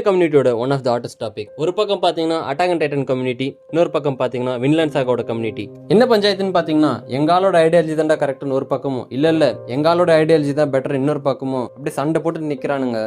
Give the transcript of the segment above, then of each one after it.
கம்யூனிட்டியோட one of the hottest topic. ஒரு பக்கம் பாத்தீங்கன்னா அட்டாக் அண்ட் டைட்டன் கம்யூனிட்டி, இன்னொரு பக்கம் பாத்தீங்கன்னா வின்லாண்ட் சாகாவோட கம்யூனிட்டி. என்ன பஞ்சாயத்துன்னு பாத்தீங்கன்னா எங்காலோட ஐடியாலஜி தான்டா கரெக்ட்னு ஒரு பக்கமும், இல்ல எங்காலோட ஐடியாலஜி தான் பெட்டர் இன்னொரு பக்கமும் அப்படி சண்டை போட்டு நிக்கிறானுங்க.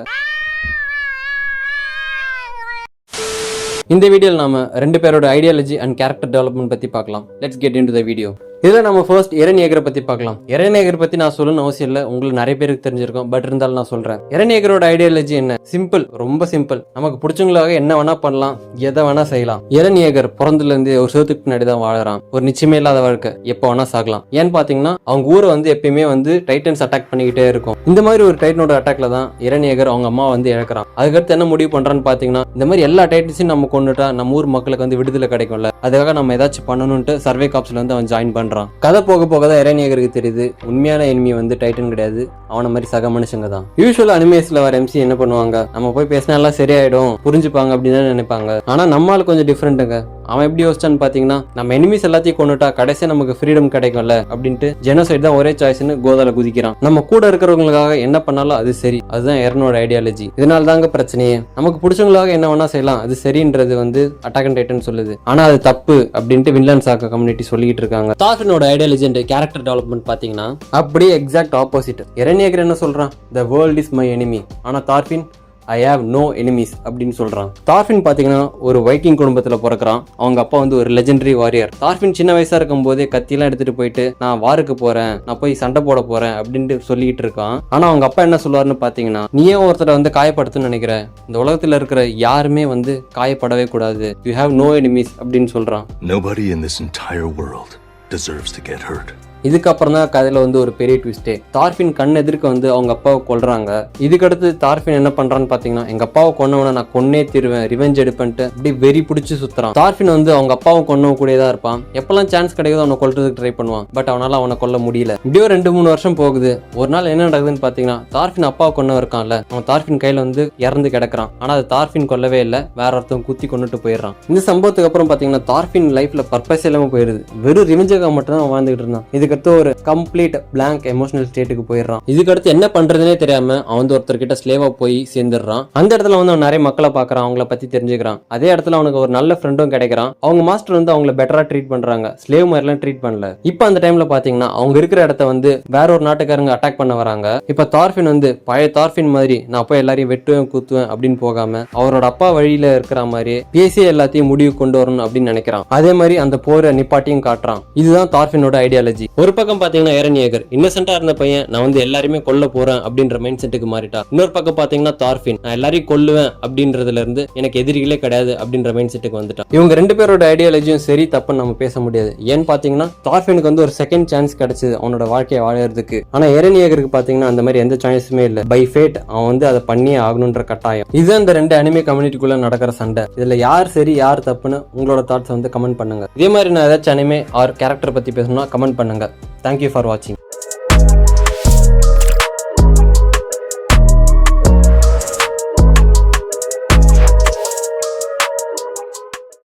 இந்த வீடியோவில் நாம ரெண்டு பேரோட ஐடியாலஜி அண்ட் கேரக்டர் டெவலப்மெண்ட் பத்தி பார்க்கலாம். Let's get into the video. இதுல நம்ம ஃபர்ஸ்ட் எரன் ஏகரை பத்தி பார்க்கலாம். எரன் ஏகர் பத்தி நான் சொல்லணும்னு அவசியம் இல்லை, உங்களுக்கு நிறைய பேருக்கு தெரிஞ்சிருக்கும். பட் இருந்தாலும் நான் சொல்றேன். எரன் ஏகரோட ஐடியாலஜி என்ன? சிம்பிள், ரொம்ப சிம்பிள். நமக்கு பிடிச்சவங்களாக என்ன வேணா பண்ணலாம், எதை வேணா செய்யலாம். எரன் ஏகர் பிறந்ததுல இருந்து ஒரு சேத்துக்கு பின்னாடி தான் வாழறான். ஒரு நிச்சயமே இல்லாத வாழ்க்கை, எப்போ வேணா சாகலாம். ஏன்னு பாத்தீங்கன்னா அவங்க ஊரை எப்பயுமே டைட்டன்ஸ் அட்டாக் பண்ணிக்கிட்டே இருக்கும். இந்த மாதிரி ஒரு டைட்டனோட அட்டாக்ல தான் எரன் ஏகர் அவங்க அம்மா இழக்கிறான். அதுக்கடுத்து என்ன முடிவு பண்றான்னு பாத்தீங்கன்னா, இந்த மாதிரி எல்லா டைட்டன்ஸையும் நம்ம கொண்டுட்டா நம்ம ஊர் மக்களுக்கு விடுதலை கிடைக்கும்ல, அதுக்காக நம்ம ஏதாச்சும் பண்ணணும்ட்டு சர்வே காப்ஸ்ல அவன் ஜாயின் பண்றான். கதை போக போக தான் எரன் ஏகருக்கு தெரியுது உண்மையான எனிமி டைட்டன் கிடையாது, அவன மாதிரி சக மனுஷங்க தான். யூசுவல் அனிமேஸ்ல வர எம்சி என்ன பண்ணுவாங்க, நம்ம போய் பேசினா எல்லாம் சரியாயிடும் புரிஞ்சுப்பாங்க அப்படின்னு நினைப்பாங்க. ஆனா நம்மால கொஞ்சம் டிஃப்ரெண்ட்டுங்க. அவன் எப்படி யோசிச்சான்னு பாத்தீங்கன்னா, நம்ம எனிமிஸ் எல்லாத்தையும் கொண்டுட்டா கடைசியா நமக்கு ஃப்ரீடம் கிடைக்கும்ல அப்படின்ட்டு ஜெனோசைட் தான் ஒரே சாய்ஸ்னு கோதால குதிக்கிறான். நம்ம கூட இருக்கிறவங்களுக்காக என்ன பண்ணாலும் அது சரி, அதுதான் எரனோட ஐடியாலஜி. இதனால தாங்க பிரச்சனையே. நமக்கு பிடிச்சவங்களாக என்ன வேணா செய்யலாம், அது சரின்றது அட்டாக் அண்ட் டைட்டன் சொல்லுது. ஆனா அது தப்பு அப்படின்ட்டு வின்லாண்ட் சாகா கம்யூனிட்டி சொல்லிட்டு இருக்காங்க. தார்ஃபினோட ஐடியாலஜி அண்ட் கேரக்டர் டெவலப்மெண்ட் பாத்தீங்கன்னா அப்படியே எக்ஸாக்ட் ஆப்போசிட். எரன் ஏகர் என்ன சொல்றான், the world is my enemy. ஆனா தார்ஃபின் ஐ ஹாவ் நோ எனிமீஸ் அப்படின்னு சொல்றான். தார்ஃபின் பாத்தீங்கன்னா ஒரு வைக்கிங் குடும்பத்துல பிறக்கிறான். அவங்க அப்பா ஒரு லெஜெண்டரி வாரியர். தார்ஃபின் சின்ன வயசா இருக்கும் போதே கத்தியெல்லாம் எடுத்துட்டு போயிட்டு நான் வாருக்கு போறேன், நான் போய் சண்டை போட போறேன் அப்படின்ட்டு சொல்லிட்டு இருக்கான். ஆனா அவங்க அப்பா என்ன சொல்லுவாருன்னு பாத்தீங்கன்னா, நீயே ஒருத்தரை காயப்படுத்துன்னு நினைக்கிற, இந்த உலகத்துல இருக்கிற யாருமே காயப்படவே கூடாது, யூ ஹாவ் நோ எனிமீஸ் அப்படின்னு சொல்றான். Nobody in this entire world deserves to get hurt. இதுக்கப்புறம் தான் கதையில ஒரு பெரிய ட்விஸ்டே. தார்ஃபின் கண் எதிர்க்க அவங்க அப்பாவை கொல்றாங்க. இதுக்கடுத்து தார்ஃபின் என்ன பண்றான்னு பாத்தீங்கன்னா, எங்க அப்பாவை கொன்னவன நான் கொன்னே தீருவேன், ரிவெஞ்ச் எடுப்பேன்ட்டு அப்படி வெறி பிடிச்சி சுத்துறான். தார்ஃபின் அவங்க அப்பாவை கொன்னவ கூடதான் இருப்பான். எப்பெல்லாம் சான்ஸ் கிடைக்குதோ அவனை கொல்றதுக்கு ட்ரை பண்ணுவான். பட் அவனால அவனை கொல்ல முடியல. இப்படியோ 2-3 வருஷம் போகுது. ஒரு நாள் என்ன நடக்குதுன்னு பாத்தீங்கன்னா, தார்ஃபின் அப்பாவை கொன்னவ இருக்கான்ல, அவன் தார்ஃபின் கையில இறந்து கிடக்குறான். ஆனா அது தார்ஃபின் கொல்லவே இல்லை, வேற ஒருத்தன் குத்தி கொண்டுட்டு போயிடுறான். இந்த சம்பவத்துக்கு அப்புறம் பாத்தீங்கன்னா தார்ஃபின் லைஃப்ல பர்பஸ் இல்லாம போயிருது. வெறும் ரிவெஞ்சுக்காக மட்டும் தான் வாழ்ந்துகிட்டு இருந்தான். இதுக்கடுத்து ஒரு கம்ப்ளீட் பிளாங்க் எமோஷனல் ஸ்டேட்டுக்கு போயிடுறான். இதுக்கடுத்து என்ன பண்றதுனே தெரியாம அவன் ஒருத்தர்கிட்ட ஸ்லேவா போய் சேர்ந்துடுறான். அந்த இடத்துல அவன் நிறைய மக்களை பாக்குறான், அவங்கள பத்தி தெரிஞ்சுக்கிறான். அதே இடத்துல அவனுக்கு ஒரு நல்ல ஃப்ரெண்டும் கிடைக்கிறான். அவங்க மாஸ்டர் அவங்கள பெட்டரா ட்ரீட் பண்றாங்க, ஸ்லேவ் மாதிரி எல்லாம் ட்ரீட் பண்ணல. இப்ப அந்த டைம்ல பாத்தீங்கன்னா அவங்க இருக்கிற இடத்த வேற ஒரு நாட்டுக்காரங்க அட்டாக் பண்ண வராங்க. இப்ப தார்ஃபின் பழைய தார்ஃபின் மாதிரி நான் போய் எல்லாரையும் வெட்டுவேன் குத்துவேன் அப்படின்னு போகாம அவரோட அப்பா வழியில இருக்கிற மாதிரி பேசி எல்லாத்தையும் முடிவு கொண்டு வரணும் அப்படின்னு நினைக்கிறான். அதே மாதிரி அந்த போரை நிப்பாட்டியும் காட்டுறான். இதுதான் தார்ஃபினோட ஐடியாலஜி. ஒரு பக்கம் பாத்தீங்கன்னா எரன் ஏகர் இன்னசென்ட்டா இருந்த பையன், நான் எல்லாருமே கொல்ல போறேன் அப்படின்ற மைண்ட் செட்டுக்கு மாறிட்டா. இன்னொரு பக்கம் பாத்தீங்கன்னா தார்ஃபின், நான் எல்லாரையும் கொல்லுவேன் அப்படின்றதுல இருந்து எனக்கு எதிரிகளே கிடையாது அப்படின்ற மைண்ட் செட்டுக்கு வந்துட்டான். இவங்க ரெண்டு பேரோட ஐடியாலஜியும் சரி தப்புன்னு நம்ம பேச முடியாது. ஏன்னு பாத்தீங்கன்னா தார்ஃபினுக்கு ஒரு செகண்ட் சான்ஸ் கிடைச்சது அவனோட வாழ்க்கையை வாழறதுக்கு. ஆனா எரன் ஏகருக்கு பாத்தீங்கன்னா அந்த மாதிரி எந்த சான்ஸுமே இல்ல. பை ஃபேட் அவன் அதை பண்ணியே ஆகணும்ன்ற கட்டாயம். இதுதான் இந்த ரெண்டு அனிமே கம்யூனிட்டிக்குள்ள நடக்கிற சண்டை. இதுல யார் சரி யார் தப்புன்னு உங்களோட தாட்ஸ் கமெண்ட் பண்ணுங்க. இதே மாதிரி நான் ஏதாச்சும் அனிமே ஆர் கேரக்டர் பத்தி பேசணும்னா கமெண்ட் பண்ணுங்க. Thank you for watching.